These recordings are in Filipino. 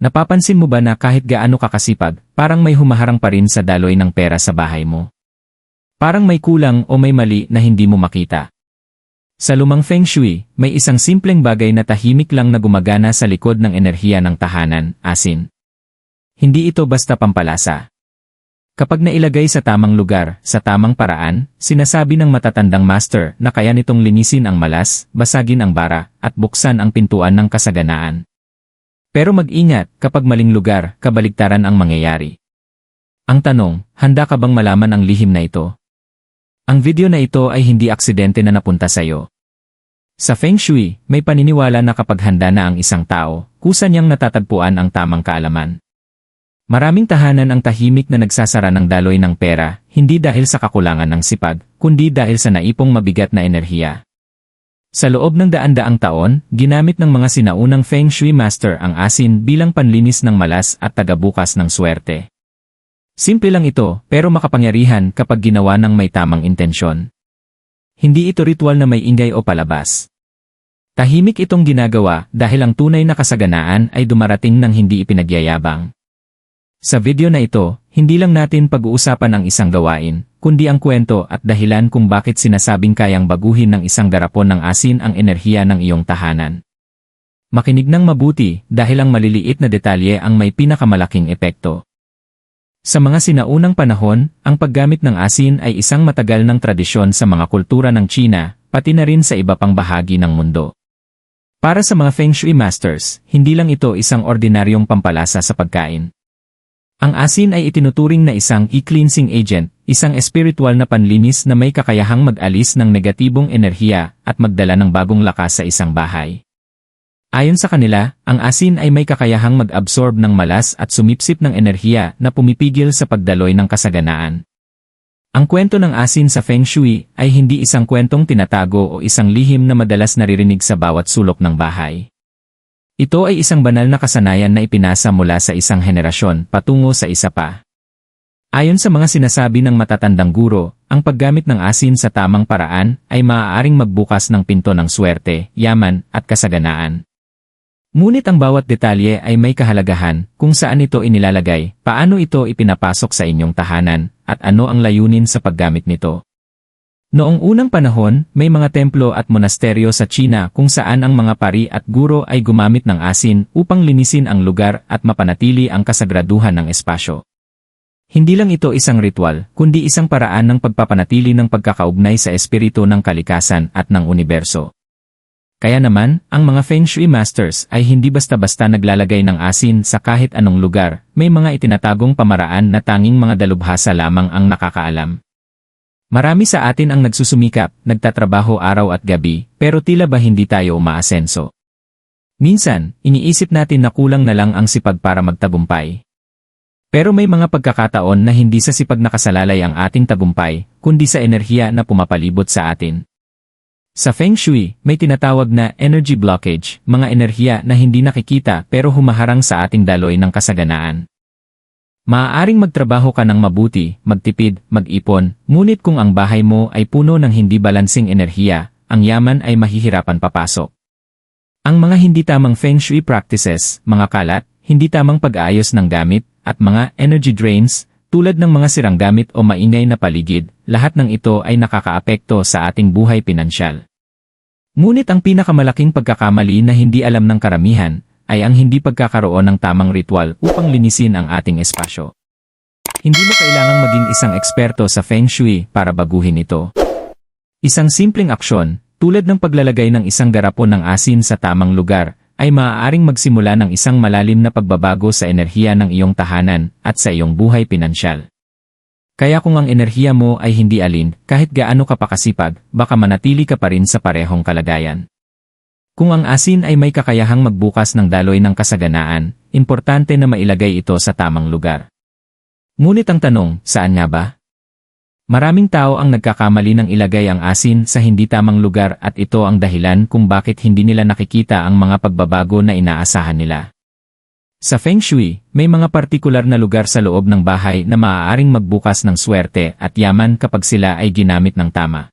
Napapansin mo ba na kahit gaano kakasipag, parang may humaharang pa rin sa daloy ng pera sa bahay mo? Parang may kulang o may mali na hindi mo makita. Sa lumang Feng Shui, may isang simpleng bagay na tahimik lang na gumagana sa likod ng enerhiya ng tahanan, asin. Hindi ito basta pampalasa. Kapag nailagay sa tamang lugar, sa tamang paraan, sinasabi ng matatandang master na kaya nitong linisin ang malas, basagin ang bara, at buksan ang pintuan ng kasaganaan. Pero mag-ingat, kapag maling lugar, kabaligtaran ang mangyayari. Ang tanong, handa ka bang malaman ang lihim na ito? Ang video na ito ay hindi aksidente na napunta sa iyo. Sa Feng Shui, may paniniwala na kapag handa na ang isang tao, kusa niyang natatagpuan ang tamang kaalaman. Maraming tahanan ang tahimik na nagsasara ng daloy ng pera, hindi dahil sa kakulangan ng sipag, kundi dahil sa naipong mabigat na enerhiya. Sa loob ng daan-daang taon, ginamit ng mga sinaunang Feng Shui master ang asin bilang panlinis ng malas at tagabukas ng swerte. Simple lang ito, pero makapangyarihan kapag ginawa ng may tamang intensyon. Hindi ito ritual na may ingay o palabas. Tahimik itong ginagawa dahil ang tunay na kasaganaan ay dumarating ng hindi ipinagyayabang. Sa video na ito, hindi lang natin pag-uusapan ang isang gawain, kundi ang kwento at dahilan kung bakit sinasabing kayang baguhin ng isang garapon ng asin ang enerhiya ng iyong tahanan. Makinig ng mabuti dahil ang maliliit na detalye ang may pinakamalaking epekto. Sa mga sinaunang panahon, ang paggamit ng asin ay isang matagal ng tradisyon sa mga kultura ng China, pati na rin sa iba pang bahagi ng mundo. Para sa mga Feng Shui masters, hindi lang ito isang ordinaryong pampalasa sa pagkain. Ang asin ay itinuturing na isang cleansing agent, isang espiritual na panlinis na may kakayahang mag-alis ng negatibong enerhiya at magdala ng bagong lakas sa isang bahay. Ayon sa kanila, ang asin ay may kakayahang mag-absorb ng malas at sumipsip ng enerhiya na pumipigil sa pagdaloy ng kasaganaan. Ang kwento ng asin sa Feng Shui ay hindi isang kwentong tinatago o isang lihim na madalas naririnig sa bawat sulok ng bahay. Ito ay isang banal na kasanayan na ipinasa mula sa isang henerasyon patungo sa isa pa. Ayon sa mga sinasabi ng matatandang guro, ang paggamit ng asin sa tamang paraan ay maaaring magbukas ng pinto ng swerte, yaman, at kasaganaan. Ngunit ang bawat detalye ay may kahalagahan, kung saan ito inilalagay, paano ito ipinapasok sa inyong tahanan, at ano ang layunin sa paggamit nito. Noong unang panahon, may mga templo at monasteryo sa China kung saan ang mga pari at guro ay gumamit ng asin upang linisin ang lugar at mapanatili ang kasagraduhan ng espasyo. Hindi lang ito isang ritual, kundi isang paraan ng pagpapanatili ng pagkakaugnay sa espiritu ng kalikasan at ng universo. Kaya naman, ang mga Feng Shui masters ay hindi basta-basta naglalagay ng asin sa kahit anong lugar, may mga itinatagong pamaraan na tanging mga dalubhasa lamang ang nakakaalam. Marami sa atin ang nagsusumikap, nagtatrabaho araw at gabi, pero tila ba hindi tayo umaasenso. Minsan, iniisip natin na kulang na lang ang sipag para magtagumpay. Pero may mga pagkakataon na hindi sa sipag nakasalalay ang ating tagumpay, kundi sa enerhiya na pumapalibot sa atin. Sa Feng Shui, may tinatawag na energy blockage, mga enerhiya na hindi nakikita pero humaharang sa ating daloy ng kasaganaan. Maaaring magtrabaho ka ng mabuti, magtipid, mag-ipon, ngunit kung ang bahay mo ay puno ng hindi balansing enerhiya, ang yaman ay mahihirapan papasok. Ang mga hindi tamang Feng Shui practices, mga kalat, hindi tamang pag-aayos ng gamit, at mga energy drains, tulad ng mga sirang gamit o maingay na paligid, lahat ng ito ay nakakaapekto sa ating buhay pinansyal. Ngunit ang pinakamalaking pagkakamali na hindi alam ng karamihan, ay ang hindi pagkakaroon ng tamang ritual upang linisin ang ating espasyo. Hindi mo kailangang maging isang eksperto sa Feng Shui para baguhin ito. Isang simpleng aksyon, tulad ng paglalagay ng isang garapon ng asin sa tamang lugar, ay maaaring magsimula ng isang malalim na pagbabago sa enerhiya ng iyong tahanan at sa iyong buhay pinansyal. Kaya kung ang enerhiya mo ay hindi alin, kahit gaano ka pa kasipag, baka manatili ka pa rin sa parehong kalagayan. Kung ang asin ay may kakayahang magbukas ng daloy ng kasaganaan, importante na mailagay ito sa tamang lugar. Ngunit ang tanong, saan nga ba? Maraming tao ang nagkakamali ng ilagay ang asin sa hindi tamang lugar at ito ang dahilan kung bakit hindi nila nakikita ang mga pagbabago na inaasahan nila. Sa Feng Shui, may mga partikular na lugar sa loob ng bahay na maaaring magbukas ng swerte at yaman kapag sila ay ginamit ng tama.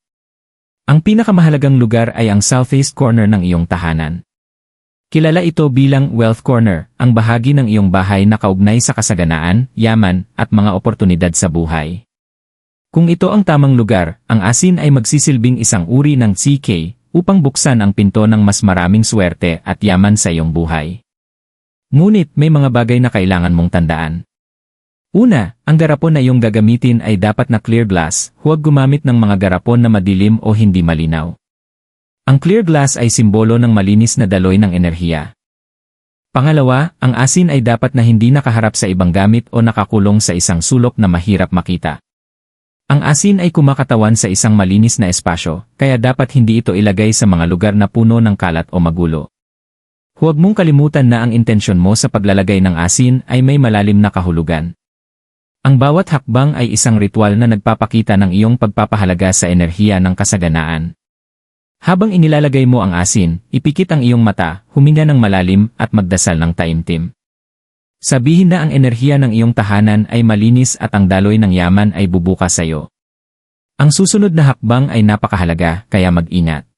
Ang pinakamahalagang lugar ay ang southeast corner ng iyong tahanan. Kilala ito bilang Wealth Corner, ang bahagi ng iyong bahay na kaugnay sa kasaganaan, yaman, at mga oportunidad sa buhay. Kung ito ang tamang lugar, ang asin ay magsisilbing isang uri ng CK upang buksan ang pinto ng mas maraming swerte at yaman sa iyong buhay. Ngunit may mga bagay na kailangan mong tandaan. Una, ang garapon na iyong gagamitin ay dapat na clear glass, huwag gumamit ng mga garapon na madilim o hindi malinaw. Ang clear glass ay simbolo ng malinis na daloy ng enerhiya. Pangalawa, ang asin ay dapat na hindi nakaharap sa ibang gamit o nakakulong sa isang sulok na mahirap makita. Ang asin ay kumakatawan sa isang malinis na espasyo, kaya dapat hindi ito ilagay sa mga lugar na puno ng kalat o magulo. Huwag mong kalimutan na ang intensyon mo sa paglalagay ng asin ay may malalim na kahulugan. Ang bawat hakbang ay isang ritual na nagpapakita ng iyong pagpapahalaga sa enerhiya ng kasaganaan. Habang inilalagay mo ang asin, ipikit ang iyong mata, huminga ng malalim at magdasal ng taimtim. Sabihin na ang enerhiya ng iyong tahanan ay malinis at ang daloy ng yaman ay bubukas sa iyo. Ang susunod na hakbang ay napakahalaga, kaya mag-ingat.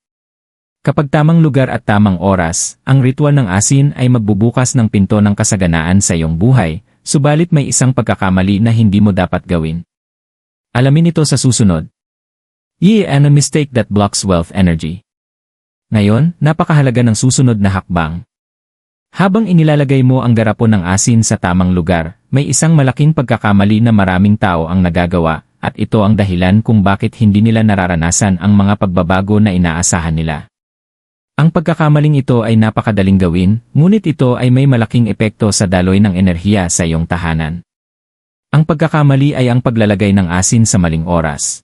Kapag tamang lugar at tamang oras, ang ritual ng asin ay magbubukas ng pinto ng kasaganaan sa iyong buhay, subalit may isang pagkakamali na hindi mo dapat gawin. Alamin ito sa susunod. And a mistake that blocks wealth energy. Ngayon, napakahalaga ng susunod na hakbang. Habang inilalagay mo ang garapon ng asin sa tamang lugar, may isang malaking pagkakamali na maraming tao ang nagagawa, at ito ang dahilan kung bakit hindi nila nararanasan ang mga pagbabago na inaasahan nila. Ang pagkakamaling ito ay napakadaling gawin, ngunit ito ay may malaking epekto sa daloy ng enerhiya sa iyong tahanan. Ang pagkakamali ay ang paglalagay ng asin sa maling oras.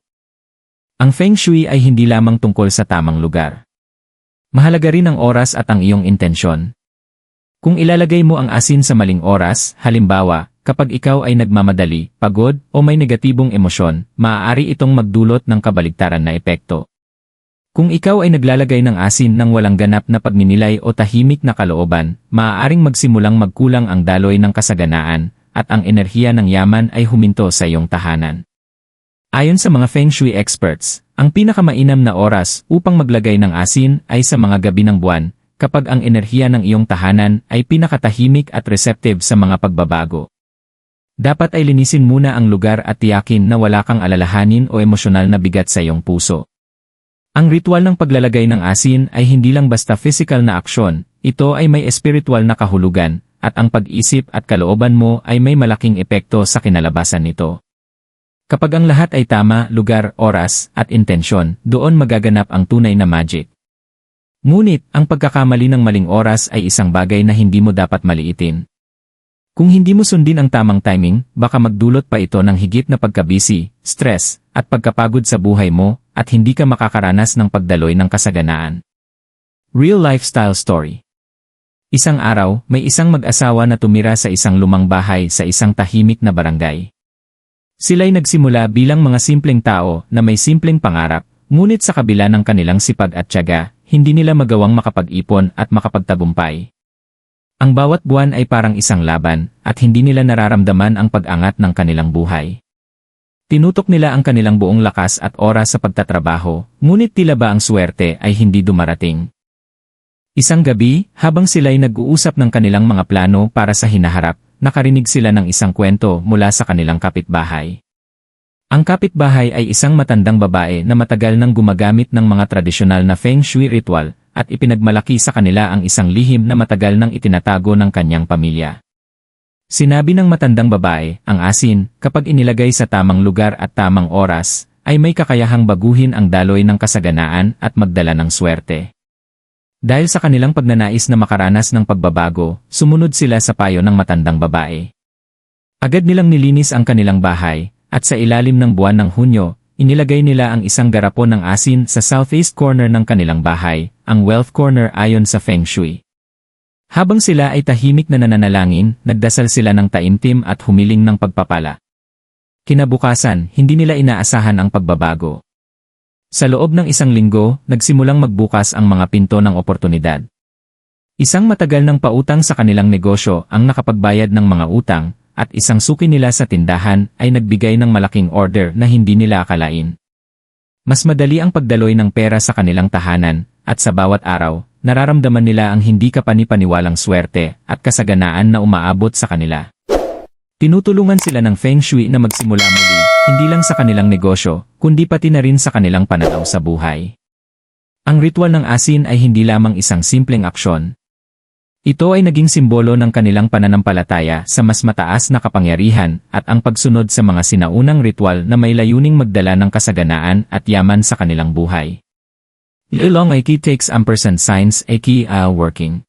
Ang Feng Shui ay hindi lamang tungkol sa tamang lugar. Mahalaga rin ang oras at ang iyong intensyon. Kung ilalagay mo ang asin sa maling oras, halimbawa, kapag ikaw ay nagmamadali, pagod, o may negatibong emosyon, maaari itong magdulot ng kabaligtaran na epekto. Kung ikaw ay naglalagay ng asin ng walang ganap na pagninilay o tahimik na kalooban, maaaring magsimulang magkulang ang daloy ng kasaganaan, at ang enerhiya ng yaman ay huminto sa iyong tahanan. Ayon sa mga Feng Shui experts, ang pinakamainam na oras upang maglagay ng asin ay sa mga gabi ng buwan, kapag ang enerhiya ng iyong tahanan ay pinakatahimik at receptive sa mga pagbabago. Dapat ay linisin muna ang lugar at tiyakin na wala kang alalahanin o emosyonal na bigat sa iyong puso. Ang ritual ng paglalagay ng asin ay hindi lang basta physical na aksyon, ito ay may espiritual na kahulugan, at ang pag-isip at kalooban mo ay may malaking epekto sa kinalabasan nito. Kapag ang lahat ay tama, lugar, oras, at intensyon, doon magaganap ang tunay na magic. Ngunit, ang pagkakamali ng maling oras ay isang bagay na hindi mo dapat maliitin. Kung hindi mo sundin ang tamang timing, baka magdulot pa ito ng higit na pagkabisi, stress, at pagkapagod sa buhay mo, at hindi ka makakaranas ng pagdaloy ng kasaganaan. Real lifestyle story. Isang araw, may isang mag-asawa na tumira sa isang lumang bahay sa isang tahimik na barangay. Sila'y nagsimula bilang mga simpleng tao na may simpleng pangarap, ngunit sa kabila ng kanilang sipag at tiyaga, hindi nila magawang makapag-ipon at makapagtagumpay. Ang bawat buwan ay parang isang laban, at hindi nila nararamdaman ang pag-angat ng kanilang buhay. Tinutok nila ang kanilang buong lakas at oras sa pagtatrabaho, ngunit tila ba ang swerte ay hindi dumarating. Isang gabi, habang sila'y nag-uusap ng kanilang mga plano para sa hinaharap, nakarinig sila ng isang kwento mula sa kanilang kapitbahay. Ang kapitbahay ay isang matandang babae na matagal nang gumagamit ng mga tradisyonal na Feng Shui ritual, at ipinagmalaki sa kanila ang isang lihim na matagal nang itinatago ng kanyang pamilya. Sinabi ng matandang babae, ang asin, kapag inilagay sa tamang lugar at tamang oras, ay may kakayahang baguhin ang daloy ng kasaganaan at magdala ng swerte. Dahil sa kanilang pagnanais na makaranas ng pagbabago, sumunod sila sa payo ng matandang babae. Agad nilang nilinis ang kanilang bahay, at sa ilalim ng buwan ng Hunyo, inilagay nila ang isang garapon ng asin sa southeast corner ng kanilang bahay, ang wealth corner ayon sa Feng Shui. Habang sila ay tahimik na nananalangin, nagdasal sila ng taimtim at humiling ng pagpapala. Kinabukasan, hindi nila inaasahan ang pagbabago. Sa loob ng isang linggo, nagsimulang magbukas ang mga pinto ng oportunidad. Isang matagal ng pautang sa kanilang negosyo ang nakapagbayad ng mga utang, at isang suki nila sa tindahan ay nagbigay ng malaking order na hindi nila akalain. Mas madali ang pagdaloy ng pera sa kanilang tahanan, at sa bawat araw, nararamdaman nila ang hindi kapani-paniwalang swerte at kasaganaan na umaabot sa kanila. Tinutulungan sila ng Feng Shui na magsimula muli, hindi lang sa kanilang negosyo, kundi pati na rin sa kanilang pananaw sa buhay. Ang ritual ng asin ay hindi lamang isang simpleng aksyon. Ito ay naging simbolo ng kanilang pananampalataya sa mas mataas na kapangyarihan at ang pagsunod sa mga sinaunang ritual na may layuning magdala ng kasaganaan at yaman sa kanilang buhay. Ilong ay key takes ampersand signs ay key working.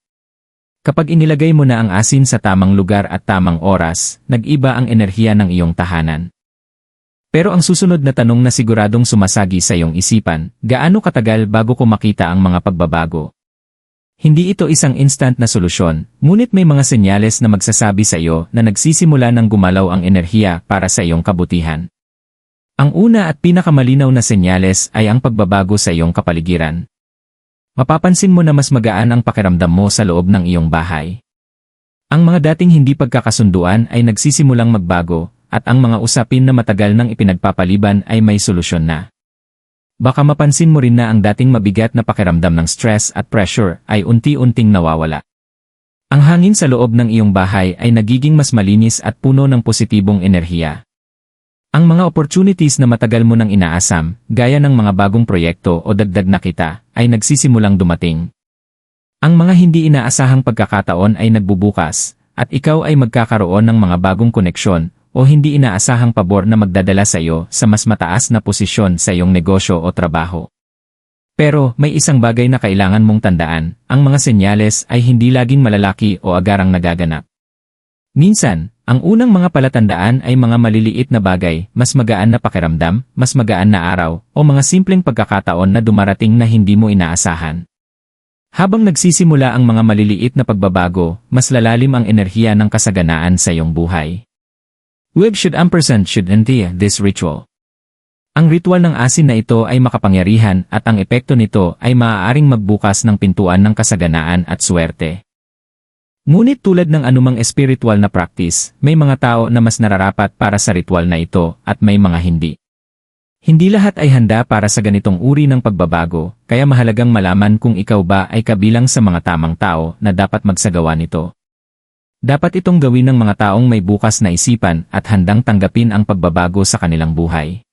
Kapag inilagay mo na ang asin sa tamang lugar at tamang oras, nag-iba ang enerhiya ng iyong tahanan. Pero ang susunod na tanong na siguradong sumasagi sa iyong isipan, gaano katagal bago ko makita ang mga pagbabago? Hindi ito isang instant na solusyon, ngunit may mga senyales na magsasabi sa iyo na nagsisimula ng gumalaw ang enerhiya para sa iyong kabutihan. Ang una at pinakamalinaw na senyales ay ang pagbabago sa iyong kapaligiran. Mapapansin mo na mas magaan ang pakiramdam mo sa loob ng iyong bahay. Ang mga dating hindi pagkakasunduan ay nagsisimulang magbago, at ang mga usapin na matagal nang ipinagpapaliban ay may solusyon na. Baka mapansin mo rin na ang dating mabigat na pakiramdam ng stress at pressure ay unti-unting nawawala. Ang hangin sa loob ng iyong bahay ay nagiging mas malinis at puno ng positibong enerhiya. Ang mga opportunities na matagal mo nang inaasam, gaya ng mga bagong proyekto o dagdag na kita, ay nagsisimulang dumating. Ang mga hindi inaasahang pagkakataon ay nagbubukas, at ikaw ay magkakaroon ng mga bagong koneksyon, o hindi inaasahang pabor na magdadala sa iyo sa mas mataas na posisyon sa iyong negosyo o trabaho. Pero may isang bagay na kailangan mong tandaan, ang mga senyales ay hindi laging malalaki o agarang nagaganap. Minsan, ang unang mga palatandaan ay mga maliliit na bagay, mas magaan na pakiramdam, mas magaan na araw, o mga simpleng pagkakataon na dumarating na hindi mo inaasahan. Habang nagsisimula ang mga maliliit na pagbabago, mas lalalim ang enerhiya ng kasaganaan sa iyong buhay. Web should enti this ritual. Ang ritual ng asin na ito ay makapangyarihan at ang epekto nito ay maaaring magbukas ng pintuan ng kasaganaan at swerte. Ngunit tulad ng anumang espiritual na practice, may mga tao na mas nararapat para sa ritual na ito at may mga hindi. Hindi lahat ay handa para sa ganitong uri ng pagbabago, kaya mahalagang malaman kung ikaw ba ay kabilang sa mga tamang tao na dapat magsagawa nito. Dapat itong gawin ng mga taong may bukas na isipan at handang tanggapin ang pagbabago sa kanilang buhay.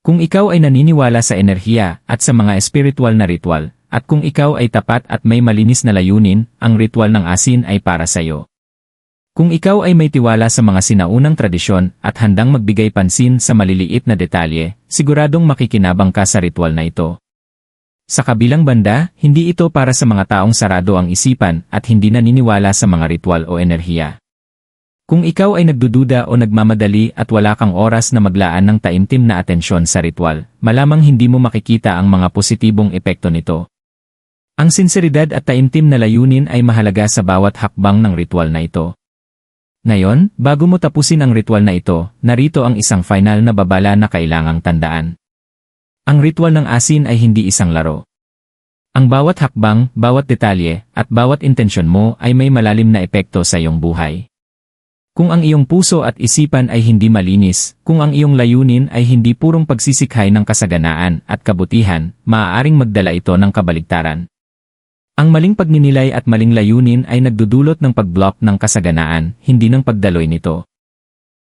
Kung ikaw ay naniniwala sa enerhiya at sa mga espiritual na ritual, at kung ikaw ay tapat at may malinis na layunin, ang ritual ng asin ay para sa iyo. Kung ikaw ay may tiwala sa mga sinaunang tradisyon at handang magbigay pansin sa maliliit na detalye, siguradong makikinabang ka sa ritual na ito. Sa kabilang banda, hindi ito para sa mga taong sarado ang isipan at hindi naniniwala sa mga ritual o enerhiya. Kung ikaw ay nagdududa o nagmamadali at wala kang oras na maglaan ng taimtim na atensyon sa ritual, malamang hindi mo makikita ang mga positibong epekto nito. Ang sinseridad at taimtim na layunin ay mahalaga sa bawat hakbang ng ritual na ito. Ngayon, bago mo tapusin ang ritual na ito, narito ang isang final na babala na kailangang tandaan. Ang ritual ng asin ay hindi isang laro. Ang bawat hakbang, bawat detalye, at bawat intensyon mo ay may malalim na epekto sa iyong buhay. Kung ang iyong puso at isipan ay hindi malinis, kung ang iyong layunin ay hindi purong pagsisikhay ng kasaganaan at kabutihan, maaaring magdala ito ng kabaligtaran. Ang maling pagninilay at maling layunin ay nagdudulot ng pag-block ng kasaganaan, hindi ng pagdaloy nito.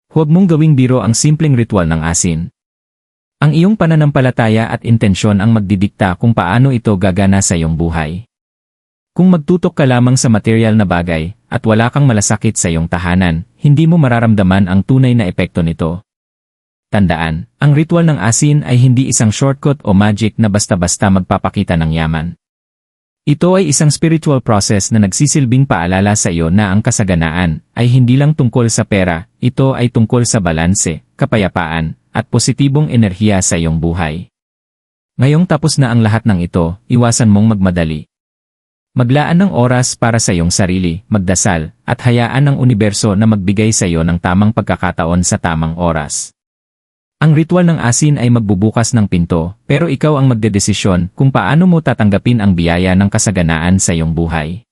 Huwag mong gawing biro ang simpleng ritual ng asin. Ang iyong pananampalataya at intensyon ang magdidikta kung paano ito gagana sa iyong buhay. Kung magtutok ka lamang sa material na bagay, at wala kang malasakit sa iyong tahanan, hindi mo mararamdaman ang tunay na epekto nito. Tandaan, ang ritual ng asin ay hindi isang shortcut o magic na basta-basta magpapakita ng yaman. Ito ay isang spiritual process na nagsisilbing paalala sa iyo na ang kasaganaan ay hindi lang tungkol sa pera, ito ay tungkol sa balanse, kapayapaan, at positibong enerhiya sa iyong buhay. Ngayong tapos na ang lahat ng ito, iwasan mong magmadali. Maglaan ng oras para sa iyong sarili, magdasal, at hayaan ang universo na magbigay sa iyo ng tamang pagkakataon sa tamang oras. Ang ritual ng asin ay magbubukas ng pinto, pero ikaw ang magdedesisyon kung paano mo tatanggapin ang biyaya ng kasaganaan sa iyong buhay.